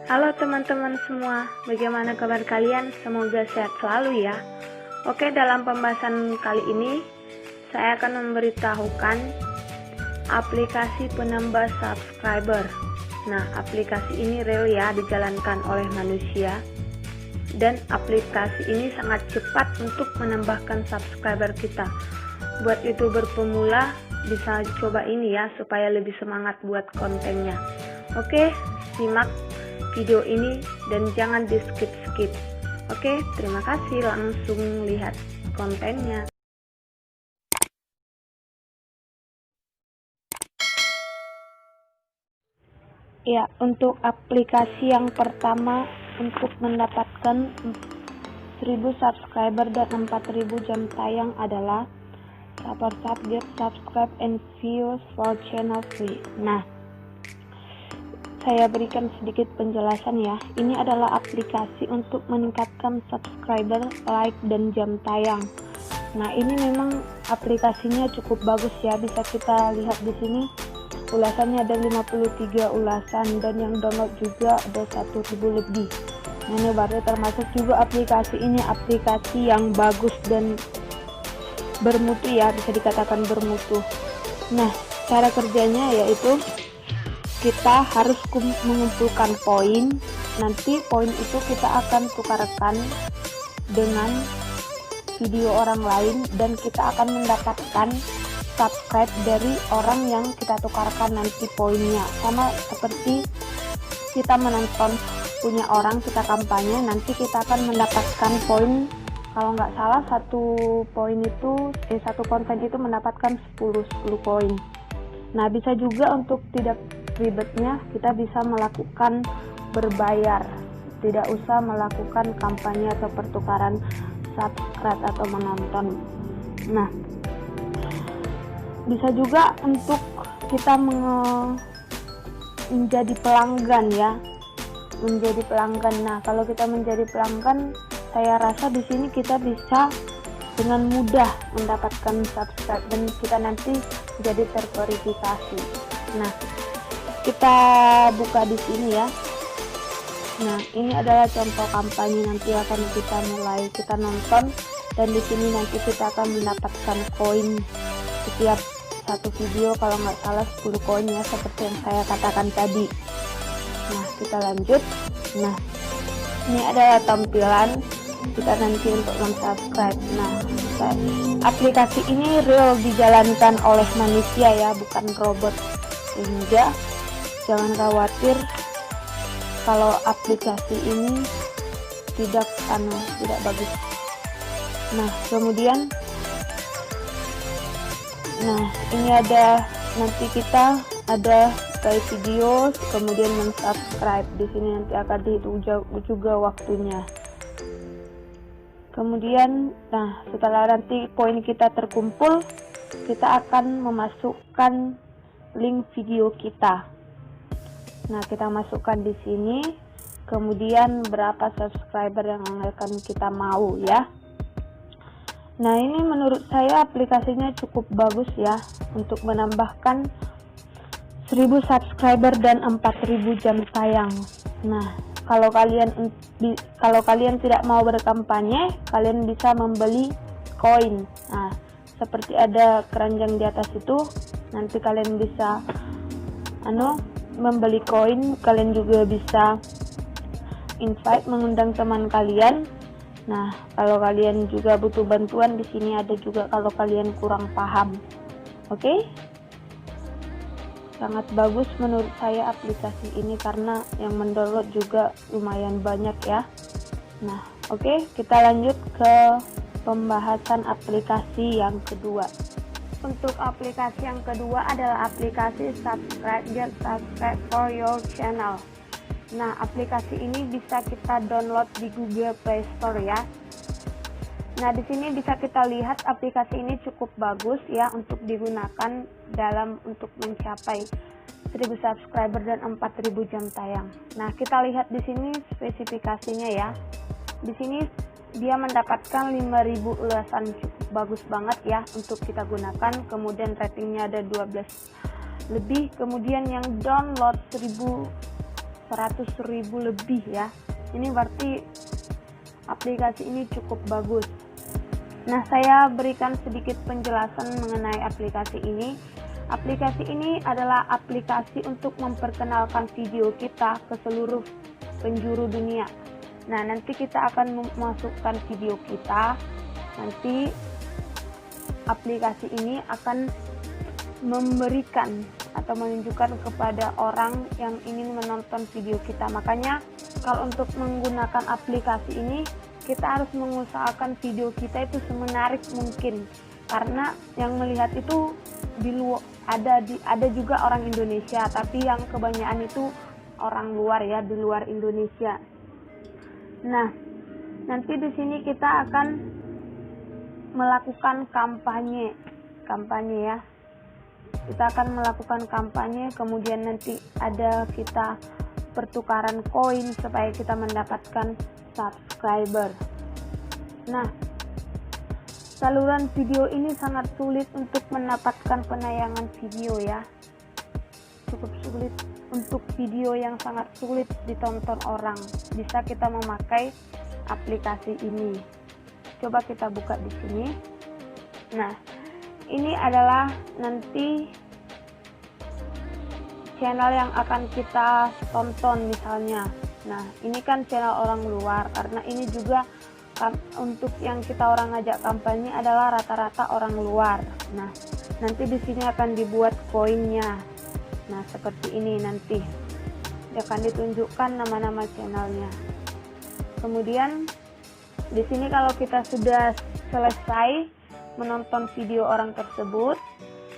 Halo teman-teman semua, bagaimana kabar kalian? Semoga sehat selalu ya. Oke, dalam pembahasan kali ini saya akan memberitahukan aplikasi penambah subscriber. Nah, aplikasi ini real ya, dijalankan oleh manusia. Dan aplikasi ini sangat cepat untuk menambahkan subscriber kita. Buat YouTuber pemula bisa coba ini ya, supaya lebih semangat buat kontennya. Oke, simak video ini dan jangan di skip-skip. Oke, terima kasih, langsung lihat kontennya. Ya, untuk aplikasi yang pertama untuk mendapatkan 1000 subscriber dan 4000 jam tayang adalah Get subscribe and views for channel free. Nah, saya berikan sedikit penjelasan ya. Ini adalah aplikasi untuk meningkatkan subscriber, like, dan jam tayang. Nah, ini memang aplikasinya cukup bagus ya. Bisa kita lihat di sini. Ulasannya ada 53 ulasan dan yang download juga ada 1000 lebih. Nah, ini baru termasuk juga aplikasi ini aplikasi yang bagus dan bermutu ya, bisa dikatakan bermutu. Nah, cara kerjanya yaitu kita harus mengumpulkan poin. Nanti poin itu kita akan tukarkan dengan video orang lain dan kita akan mendapatkan subscribe dari orang yang kita tukarkan nanti poinnya. Sama seperti kita menonton punya orang, kita kampanye, nanti kita akan mendapatkan poin. Kalau nggak salah satu konten itu mendapatkan 10 poin. Nah, bisa juga untuk tidak ribetnya kita bisa melakukan berbayar, tidak usah melakukan kampanye atau pertukaran subscribe atau menonton. Nah, bisa juga untuk kita menjadi pelanggan ya, menjadi pelanggan. Nah, kalau kita menjadi pelanggan, saya rasa di sini kita bisa dengan mudah mendapatkan subscribe dan kita nanti jadi terverifikasi. Nah, kita buka di sini ya. Nah, ini adalah contoh kampanye, nanti akan kita nonton dan di sini nanti kita akan mendapatkan koin setiap satu video, kalau nggak salah 10 koin ya, seperti yang saya katakan tadi. Nah, kita lanjut. Nah, ini adalah tampilan kita nanti untuk subscribe. Nah, aplikasi ini real dijalankan oleh manusia ya, bukan robot, sehingga jangan khawatir kalau aplikasi ini tidak bagus. Nah, kemudian ini ada, nanti kita ada play video, kemudian mensubscribe. Di sini nanti akan dihitung juga waktunya. Kemudian, nah, setelah nanti poin kita terkumpul, kita akan memasukkan link video kita. Nah, kita masukkan di sini, kemudian berapa subscriber yang akan kita mau ya. Nah, ini menurut saya aplikasinya cukup bagus ya untuk menambahkan 1000 subscriber dan 4000 jam tayang. Nah, kalau kalian tidak mau berkampanye, kalian bisa membeli koin. Nah, seperti ada keranjang di atas itu, nanti kalian bisa membeli koin. Kalian juga bisa mengundang teman kalian. Nah, kalau kalian juga butuh bantuan, di sini ada juga kalau kalian kurang paham. Oke? Sangat bagus menurut saya aplikasi ini karena yang mendownload juga lumayan banyak ya. Nah, oke, kita lanjut ke pembahasan aplikasi yang kedua. Untuk aplikasi yang kedua adalah aplikasi Get subscribe for your channel. Nah, aplikasi ini bisa kita download di Google Play Store ya. Nah, di sini bisa kita lihat aplikasi ini cukup bagus ya untuk digunakan untuk mencapai 1000 subscriber dan 4000 jam tayang. Nah, kita lihat di sini spesifikasinya ya. Di sini dia mendapatkan 5000 ulasan, cukup bagus banget ya untuk kita gunakan. Kemudian ratingnya ada 12 lebih. Kemudian yang download 1000 100.000 lebih ya. Ini berarti aplikasi ini cukup bagus. Nah, saya berikan sedikit penjelasan mengenai aplikasi ini. Aplikasi ini adalah aplikasi untuk memperkenalkan video kita ke seluruh penjuru dunia. Nah, nanti kita akan memasukkan video kita. Nanti aplikasi ini akan memberikan atau menunjukkan kepada orang yang ingin menonton video kita. Makanya kalau untuk menggunakan aplikasi ini, kita harus mengusahakan video kita itu semenarik mungkin, karena yang melihat itu di luar ada juga orang Indonesia, tapi yang kebanyakan itu orang luar ya, di luar Indonesia. Nah, nanti di sini kita akan melakukan kampanye ya. Kita akan melakukan kampanye, kemudian nanti ada kita pertukaran koin supaya kita mendapatkan subscriber. Nah, saluran video ini sangat sulit untuk mendapatkan penayangan video ya. Cukup sulit untuk video yang sangat sulit ditonton orang. Bisa kita memakai aplikasi ini. Coba kita buka di sini. Nah, ini adalah nanti channel yang akan kita tonton misalnya. Nah, ini kan channel orang luar, karena ini juga untuk yang kita orang ngajak kampanye adalah rata-rata orang luar. Nah, nanti di sini akan dibuat koinnya. Nah, seperti ini nanti akan ditunjukkan nama-nama channelnya. Kemudian di sini kalau kita sudah selesai menonton video orang tersebut,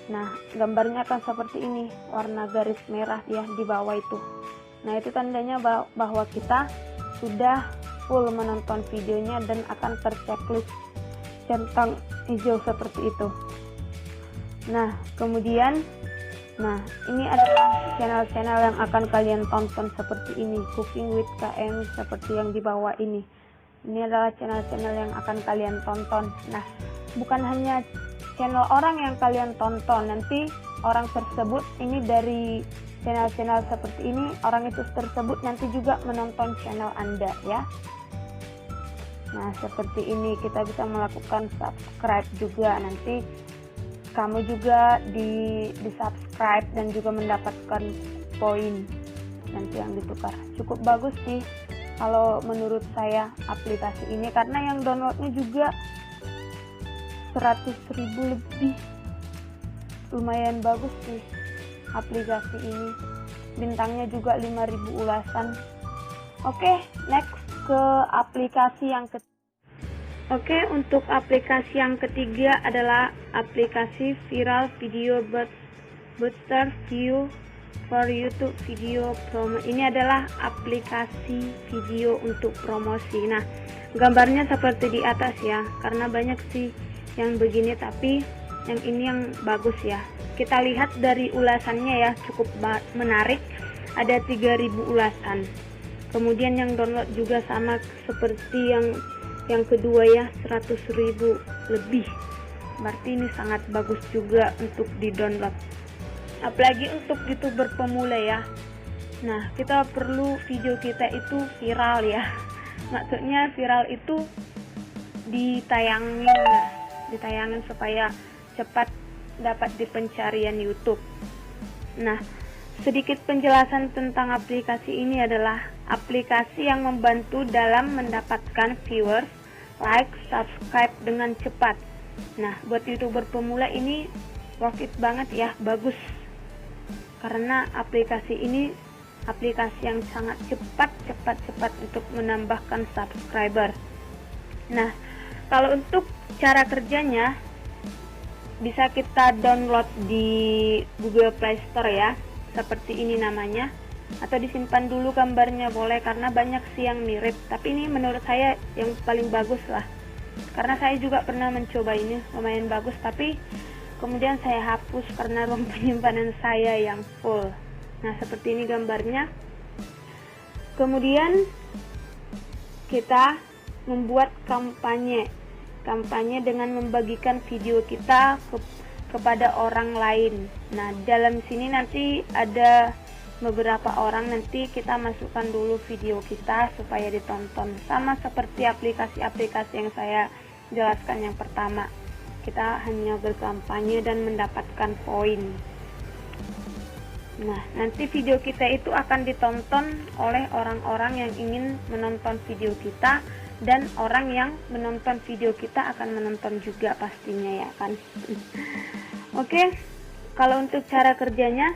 nah gambarnya akan seperti ini, warna garis merah ya di bawah itu. Nah, itu tandanya bahwa kita sudah full menonton videonya dan akan terchecklist centang hijau seperti itu. Nah, kemudian ini adalah channel-channel yang akan kalian tonton seperti ini, Cooking with KM seperti yang di bawah ini. Ini adalah channel-channel yang akan kalian tonton. Nah, bukan hanya channel orang yang kalian tonton, nanti orang tersebut ini dari channel-channel seperti ini, orang itu tersebut nanti juga menonton channel Anda ya. Nah, seperti ini kita bisa melakukan subscribe juga, nanti kamu juga di subscribe dan juga mendapatkan poin nanti yang ditukar. Cukup bagus sih kalau menurut saya aplikasi ini, karena yang downloadnya juga 100.000 lebih. Lumayan bagus sih aplikasi ini, bintangnya juga 5.000 ulasan. Oke, next ke aplikasi yang ketiga. Oke, untuk aplikasi yang ketiga adalah aplikasi Viral Video Booster View for YouTube Video Promo. Ini adalah aplikasi video untuk promosi. Nah, gambarnya seperti di atas ya, karena banyak sih yang begini, tapi yang ini yang bagus ya. Kita lihat dari ulasannya ya, cukup menarik, ada 3.000 ulasan. Kemudian yang download juga sama seperti yang kedua ya, 100.000 lebih. Berarti ini sangat bagus juga untuk di download, apalagi untuk YouTuber pemula ya. Nah, kita perlu video kita itu viral ya. Maksudnya viral itu ditayangin supaya cepat dapat di pencarian YouTube. Nah, sedikit penjelasan tentang aplikasi ini adalah aplikasi yang membantu dalam mendapatkan viewers, like, subscribe dengan cepat. Nah, buat YouTuber pemula ini worth it banget ya, bagus. Karena aplikasi ini aplikasi yang sangat cepat untuk menambahkan subscriber. Nah, kalau untuk cara kerjanya bisa kita download di Google Play Store ya, seperti ini namanya, atau disimpan dulu gambarnya boleh, karena banyak sih yang mirip, tapi ini menurut saya yang paling bagus lah, karena saya juga pernah mencoba ini, lumayan bagus, tapi kemudian saya hapus karena ruang penyimpanan saya yang full. Nah, seperti ini gambarnya. Kemudian kita membuat kampanye dengan membagikan video kita kepada orang lain. Nah, dalam sini nanti ada beberapa orang, nanti kita masukkan dulu video kita supaya ditonton. Sama seperti aplikasi-aplikasi yang saya jelaskan yang pertama, kita hanya berkampanye dan mendapatkan poin. Nah, nanti video kita itu akan ditonton oleh orang-orang yang ingin menonton video kita, dan orang yang menonton video kita akan menonton juga pastinya, ya kan. Oke, kalau untuk cara kerjanya,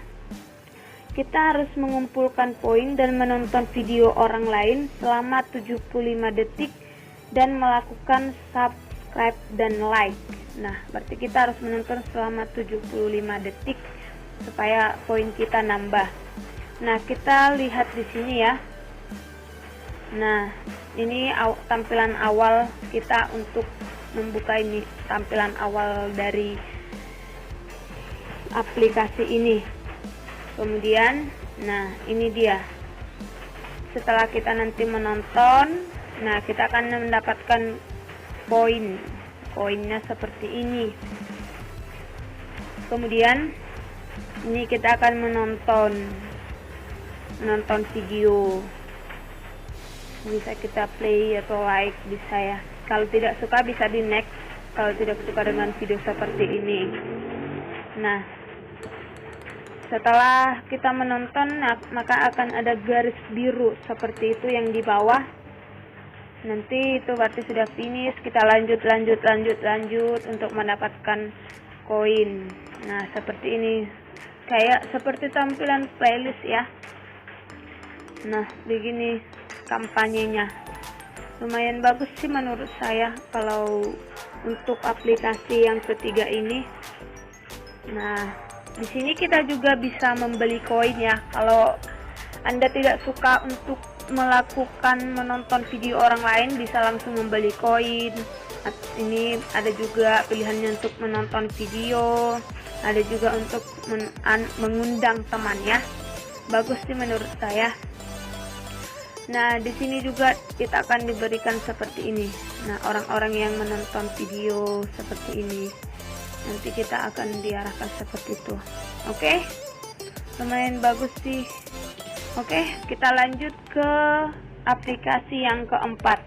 kita harus mengumpulkan poin dan menonton video orang lain selama 75 detik dan melakukan subscribe dan like. Nah, berarti kita harus menonton selama 75 detik supaya poin kita nambah. Nah, kita lihat di sini ya. Nah, ini tampilan awal kita untuk membuka ini, tampilan awal dari aplikasi ini. Kemudian, nah ini dia. Setelah kita nanti menonton, nah kita akan mendapatkan poin. Poinnya seperti ini. Kemudian ini kita akan menonton video. Bisa kita play atau like, bisa ya. Kalau tidak suka bisa di next, kalau tidak suka dengan video seperti ini. Nah, setelah kita menonton, maka akan ada garis biru seperti itu yang di bawah. Nanti itu berarti sudah finish. Kita lanjut untuk mendapatkan koin. Nah, seperti ini. Kayak seperti tampilan playlist ya. Nah, begini kampanyenya. Lumayan bagus sih menurut saya kalau untuk aplikasi yang ketiga ini. Nah, di sini kita juga bisa membeli koin ya. Kalau Anda tidak suka untuk menonton video orang lain, bisa langsung membeli koin. Ini ada juga pilihannya untuk menonton video, ada juga untuk mengundang teman ya. Bagus sih menurut saya. Nah, di sini juga kita akan diberikan seperti ini. Nah, orang-orang yang menonton video seperti ini, nanti kita akan diarahkan seperti itu. Oke, lumayan bagus sih. Oke, kita lanjut ke aplikasi yang keempat.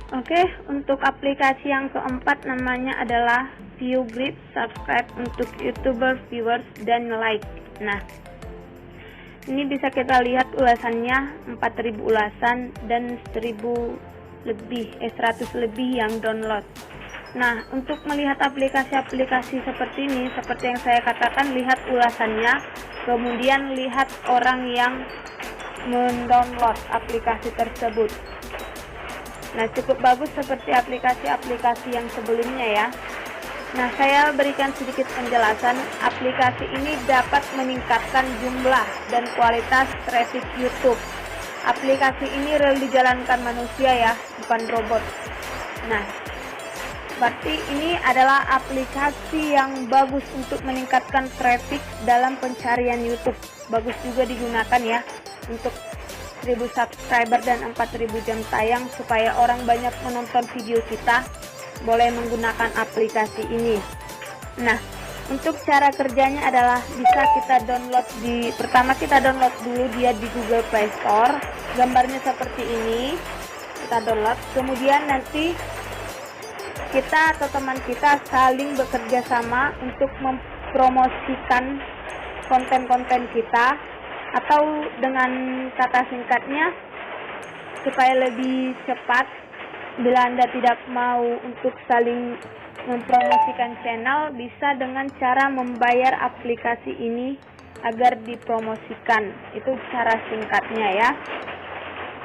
Oke, untuk aplikasi yang keempat namanya adalah ViewGrid. Subscribe untuk YouTuber, viewers, dan like. Nah, ini bisa kita lihat ulasannya, 4000 ulasan dan 100 lebih yang download. Nah, untuk melihat aplikasi-aplikasi seperti ini, seperti yang saya katakan, lihat ulasannya, kemudian lihat orang yang mendownload aplikasi tersebut. Nah, cukup bagus seperti aplikasi-aplikasi yang sebelumnya ya. Nah, saya berikan sedikit penjelasan. Aplikasi ini dapat meningkatkan jumlah dan kualitas traffic YouTube. Aplikasi ini real dijalankan manusia ya, bukan robot. Nah, berarti ini adalah aplikasi yang bagus untuk meningkatkan traffic dalam pencarian YouTube. Bagus juga digunakan ya untuk 1000 subscriber dan 4000 jam tayang, supaya orang banyak menonton video kita. Boleh menggunakan aplikasi ini. Nah, untuk cara kerjanya adalah bisa kita download pertama kita download dulu dia di Google Play Store. Gambarnya seperti ini. Kita download, kemudian nanti kita atau teman kita saling bekerja sama untuk mempromosikan konten-konten kita, atau dengan kata singkatnya supaya lebih cepat, bila Anda tidak mau untuk saling mempromosikan channel, bisa dengan cara membayar aplikasi ini agar dipromosikan. Itu cara singkatnya ya.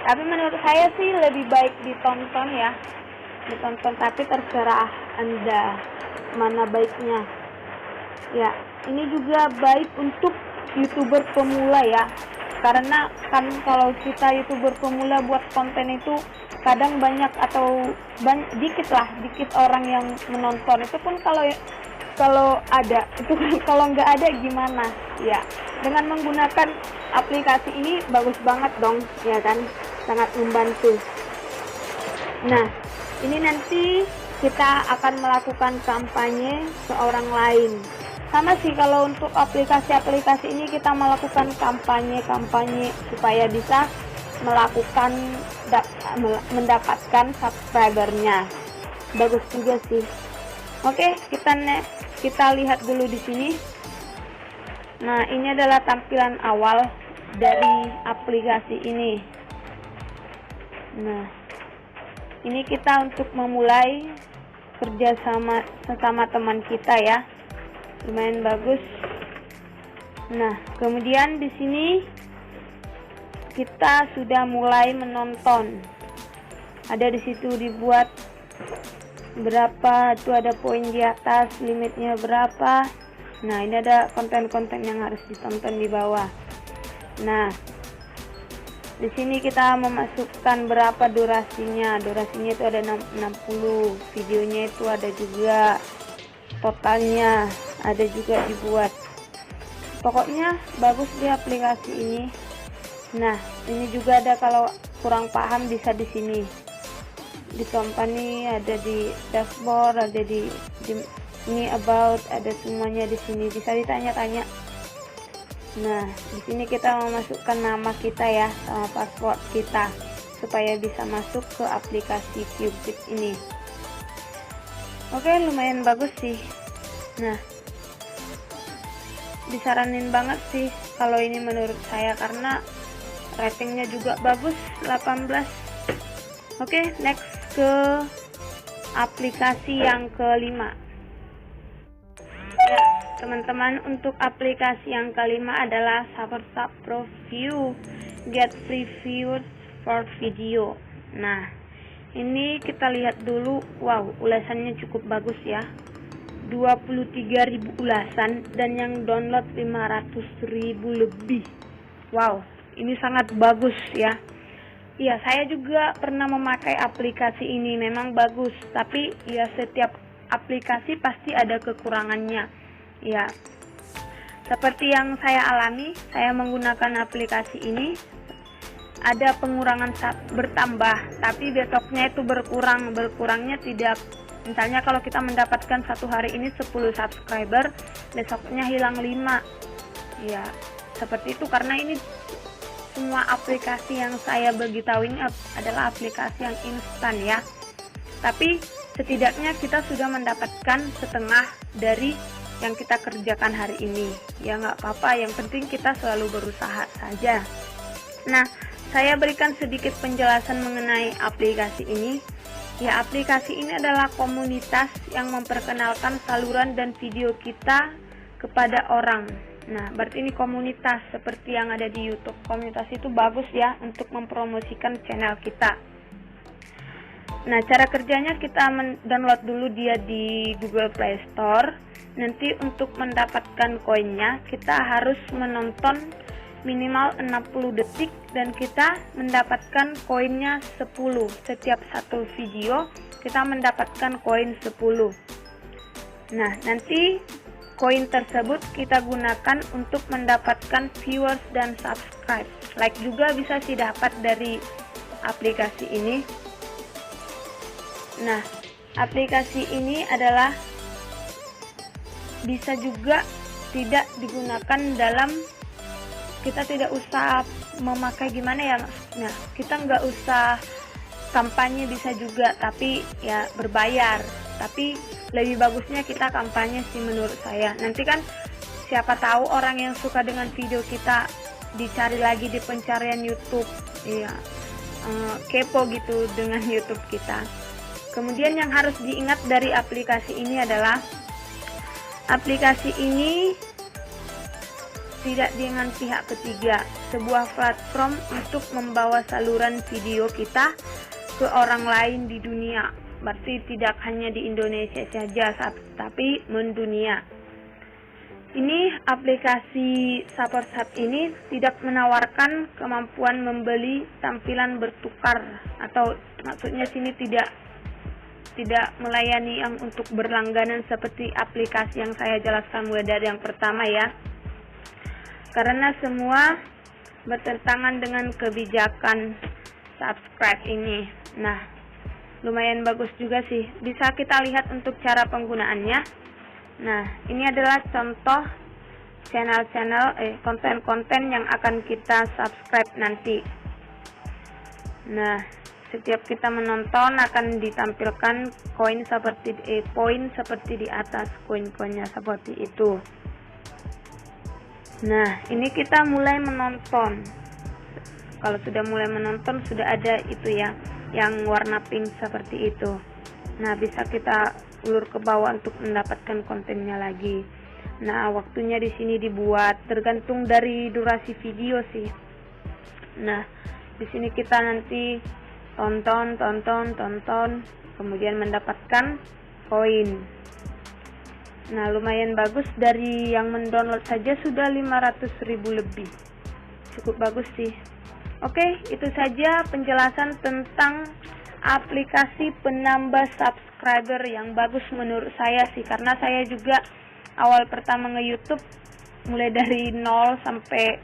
Tapi menurut saya sih lebih baik ditonton ya. Ditonton, tapi terserah Anda mana baiknya. Ya, ini juga baik untuk YouTuber pemula ya. Karena kan kalau kita YouTuber pemula buat konten itu kadang banyak atau dikit orang yang menonton. Itu pun kalau ada, itu kalau nggak ada gimana ya. Dengan menggunakan aplikasi ini bagus banget dong ya kan, sangat membantu. Nah, ini nanti kita akan melakukan kampanye ke orang lain. Sama sih kalau untuk aplikasi-aplikasi ini kita melakukan kampanye supaya bisa mendapatkan subscribernya. Bagus juga sih. Oke, kita lihat dulu di sini. Nah, ini adalah tampilan awal dari aplikasi ini. Nah, ini kita untuk memulai kerja sesama teman kita ya. Lumayan bagus. Nah, kemudian di sini kita sudah mulai menonton. Ada di situ dibuat berapa, itu ada poin di atas, limitnya berapa. Nah, ini ada konten-konten yang harus ditonton di bawah. Nah, di sini kita memasukkan berapa durasinya. Durasinya itu ada 60, videonya itu ada juga, totalnya ada juga dibuat. Pokoknya bagus di aplikasi ini. Nah, ini juga ada, kalau kurang paham bisa di sini. Di company ada, di dashboard ada, di ini about, ada semuanya di sini, bisa ditanya-tanya. Nah, di sini kita memasukkan nama kita ya, sama password kita supaya bisa masuk ke aplikasi Cupid ini. Oke, lumayan bagus sih. Nah, disaranin banget sih kalau ini menurut saya, karena ratingnya juga bagus, 18. Oke, next ke aplikasi yang kelima. Ya, teman-teman, untuk aplikasi yang kelima adalah SuperSub Pro View, get free views for video. Nah, ini kita lihat dulu. Wow, ulasannya cukup bagus ya, 23.000 ulasan, dan yang download 500.000 lebih. Wow, ini sangat bagus ya. Iya, saya juga pernah memakai aplikasi ini, memang bagus, tapi ya setiap aplikasi pasti ada kekurangannya. Ya, seperti yang saya alami, saya menggunakan aplikasi ini, ada pengurangan bertambah, tapi besoknya itu berkurangnya tidak. Misalnya kalau kita mendapatkan satu hari ini 10 subscriber, besoknya hilang 5. Ya, seperti itu, karena ini semua aplikasi yang saya beritahu ini adalah aplikasi yang instan ya. Tapi setidaknya kita sudah mendapatkan setengah dari yang kita kerjakan hari ini. Ya nggak apa-apa, yang penting kita selalu berusaha saja. Nah, saya berikan sedikit penjelasan mengenai aplikasi ini. Ya, aplikasi ini adalah komunitas yang memperkenalkan saluran dan video kita kepada orang. Nah, berarti ini komunitas seperti yang ada di YouTube. Komunitas itu bagus ya untuk mempromosikan channel kita. Nah, cara kerjanya kita download dulu dia di Google Play Store. Nanti untuk mendapatkan koinnya kita harus menonton minimal 60 detik dan kita mendapatkan koinnya 10. Setiap satu video kita mendapatkan koin 10. Nah, nanti koin tersebut kita gunakan untuk mendapatkan viewers dan subscribe. Like juga bisa sih dapat dari aplikasi ini. Nah, aplikasi ini adalah bisa juga tidak digunakan dalam, kita tidak usah memakai gimana ya. Nah, kita nggak usah kampanye, bisa juga, tapi ya berbayar. Tapi lebih bagusnya kita kampanye sih menurut saya. Nanti kan siapa tahu orang yang suka dengan video kita dicari lagi di pencarian YouTube. Iya, kepo gitu dengan YouTube kita. Kemudian yang harus diingat dari aplikasi ini adalah aplikasi ini tidak dengan pihak ketiga, sebuah platform untuk membawa saluran video kita ke orang lain di dunia. Berarti tidak hanya di Indonesia saja, tapi mendunia. Ini aplikasi SuperSub ini tidak menawarkan kemampuan membeli tampilan bertukar, atau maksudnya sini tidak melayani yang untuk berlangganan seperti aplikasi yang saya jelaskan mulai dari yang pertama ya. Karena semua bertentangan dengan kebijakan subscribe ini. Nah, lumayan bagus juga sih. Bisa kita lihat untuk cara penggunaannya. Nah, ini adalah contoh konten-konten yang akan kita subscribe nanti. Nah, setiap kita menonton akan ditampilkan poin seperti di atas, koin-koinnya seperti itu. Nah, ini kita mulai menonton. Kalau sudah mulai menonton, sudah ada itu ya, yang warna pink seperti itu. Nah, bisa kita ulur ke bawah untuk mendapatkan kontennya lagi. Nah, waktunya di sini dibuat tergantung dari durasi video sih. Nah, di sini kita nanti tonton, kemudian mendapatkan koin. Nah, lumayan bagus, dari yang mendownload saja sudah 500.000 lebih. Cukup bagus sih. Oke, itu saja penjelasan tentang aplikasi penambah subscriber yang bagus menurut saya sih, karena saya juga awal pertama nge-YouTube mulai dari 0 sampai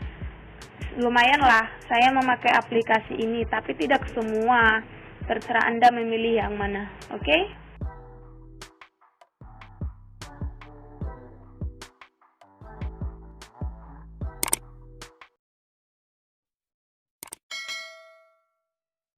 lumayan lah saya memakai aplikasi ini, tapi tidak semua, terserah Anda memilih yang mana. Oke?